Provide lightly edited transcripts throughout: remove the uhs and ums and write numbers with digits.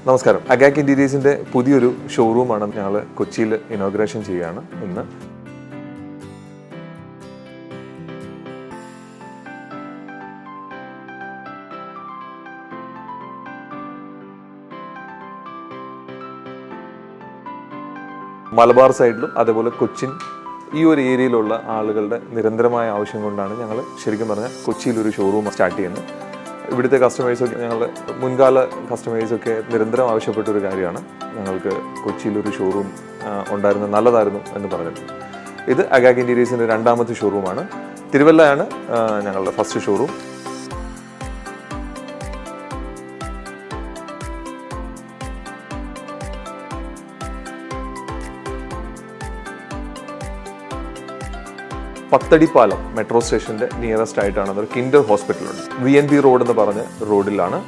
നമസ്കാരം. അഗാക് ഇന്റീരിയേഴ്സിന്റെ പുതിയൊരു ഷോറൂമാണ് ഞങ്ങൾ കൊച്ചിയിൽ ഇനോഗ്രേഷൻ ചെയ്യുകയാണ് ഇന്ന്. മലബാർ സൈഡിലും അതേപോലെ കൊച്ചിൻ ഈ ഒരു ഏരിയയിലുള്ള ആളുകളുടെ നിരന്തരമായ ആവശ്യം കൊണ്ടാണ് ഞങ്ങൾ ശരിക്കും പറഞ്ഞാൽ കൊച്ചിയിലൊരു ഷോറൂം സ്റ്റാർട്ട് ചെയ്യുന്നത്. ഇവിടുത്തെ കസ്റ്റമേഴ്സൊക്കെ ഞങ്ങളുടെ മുൻകാല കസ്റ്റമേഴ്സൊക്കെ നിരന്തരം ആവശ്യപ്പെട്ട ഒരു കാര്യമാണ് ഞങ്ങൾക്ക് കൊച്ചിയിലൊരു ഷോറൂം ഉണ്ടായിരുന്നത് നല്ലതായിരുന്നു എന്ന് പറഞ്ഞിട്ട്. ഇത് അഗാക് ഇന്റീരിയേഴ്സിൻ്റെ രണ്ടാമത്തെ ഷോറൂമാണ്. തിരുവല്ലയാണ് ഞങ്ങളുടെ ഫസ്റ്റ് ഷോറൂം. പത്തടിപ്പാലം മെട്രോ സ്റ്റേഷൻ്റെ നിയറസ്റ്റ് ആയിട്ടാണ് അതൊരു കിൻഡർ ഹോസ്പിറ്റലുണ്ട്. VNB റോഡ് എന്ന് പറഞ്ഞ റോഡിലാണ്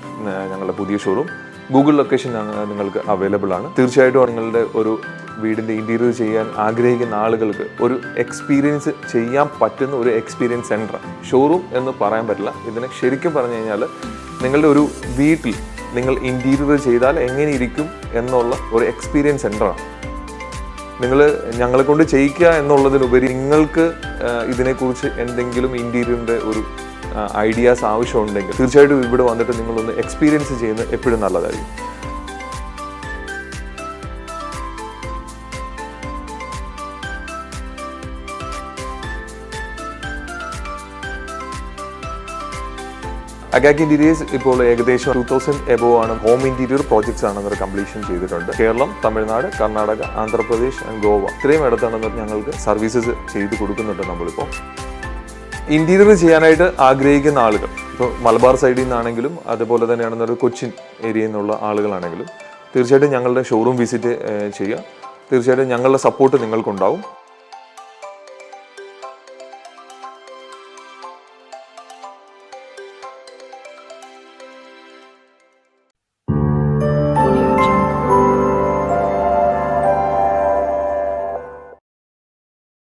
ഞങ്ങളുടെ പുതിയ ഷോറൂം. ഗൂഗിൾ ലൊക്കേഷൻ നിങ്ങൾക്ക് അവൈലബിൾ ആണ്. തീർച്ചയായിട്ടും നിങ്ങളുടെ ഒരു വീടിൻ്റെ ഇൻറ്റീരിയർ ചെയ്യാൻ ആഗ്രഹിക്കുന്ന ആളുകൾക്ക് ഒരു എക്സ്പീരിയൻസ് ചെയ്യാൻ പറ്റുന്ന ഒരു എക്സ്പീരിയൻസ് സെൻറ്റർ. ഷോറൂം എന്ന് പറയാൻ പറ്റില്ല, ഇതിനെ ശരിക്കും പറഞ്ഞു കഴിഞ്ഞാൽ നിങ്ങളുടെ ഒരു വീട്ടിൽ നിങ്ങൾ ഇൻറ്റീരിയർ ചെയ്താൽ എങ്ങനെ ഇരിക്കും എന്നുള്ള ഒരു എക്സ്പീരിയൻസ് സെൻറ്ററാണ്. ഞങ്ങളെ കൊണ്ട് ചെയ്യിക്കുക എന്നുള്ളതിനുപരി നിങ്ങൾക്ക് ഇതിനെക്കുറിച്ച് എന്തെങ്കിലും ഇൻറ്റീരിയറിൻ്റെ ഒരു ഐഡിയാസ് ആവശ്യമുണ്ടെങ്കിൽ തീർച്ചയായിട്ടും ഇവിടെ വന്നിട്ട് നിങ്ങളൊന്ന് എക്സ്പീരിയൻസ് ചെയ്യുന്നത് എപ്പോഴും നല്ലതായിരിക്കും. അഗാക് ഇന്റീരിയേഴ്സ് ഇപ്പോൾ ഏകദേശം 2000 എബോ ആണ് ഹോം ഇന്റീരിയർ പ്രോജക്ട്സ് ആണ് കംപ്ലീഷൻ ചെയ്തിട്ടുണ്ട്. കേരളം, തമിഴ്നാട്, കർണാടക, ആന്ധ്രാപ്രദേശ് ആൻഡ് ഗോവ ഇത്രയും ഇടത്താണ് ഞങ്ങൾക്ക് സർവീസസ് ചെയ്ത് കൊടുക്കുന്നുണ്ട്. നമ്മളിപ്പോൾ ഇന്റീരിയർ ചെയ്യാനായിട്ട് ആഗ്രഹിക്കുന്ന ആളുകൾ ഇപ്പോൾ മലബാർ സൈഡിൽ നിന്നാണെങ്കിലും അതുപോലെ തന്നെയാണെന്നൊരു കൊച്ചിൻ ഏരിയയിൽ നിന്നുള്ള ആളുകളാണെങ്കിലും തീർച്ചയായിട്ടും ഞങ്ങളുടെ ഷോറൂം വിസിറ്റ് ചെയ്യുക. തീർച്ചയായിട്ടും ഞങ്ങളുടെ സപ്പോർട്ട് നിങ്ങൾക്കുണ്ടാവും.